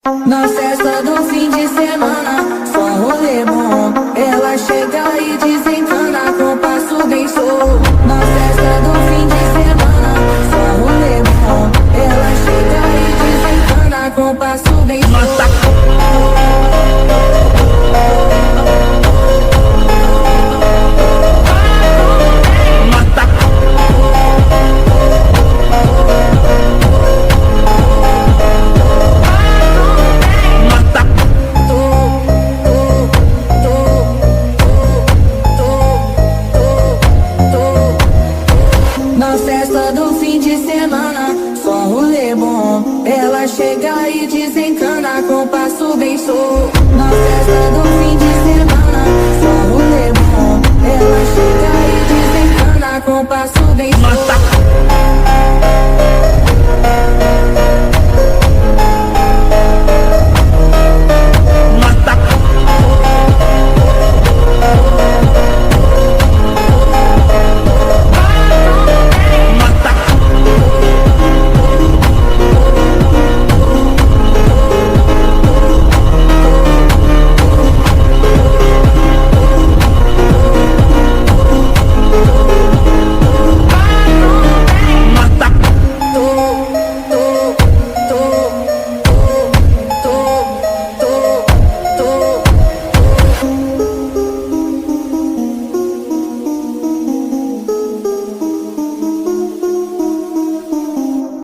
Na festa do fim de semana, só rolê bom. Ela chega e desencana com passo bem solto. Na festa do fim de semana, só rolê bom. Ela chega e desencana com passo bem solto. Na festa do fim de semana, só rolê bom. Ela chega e desencana com passo bem solto.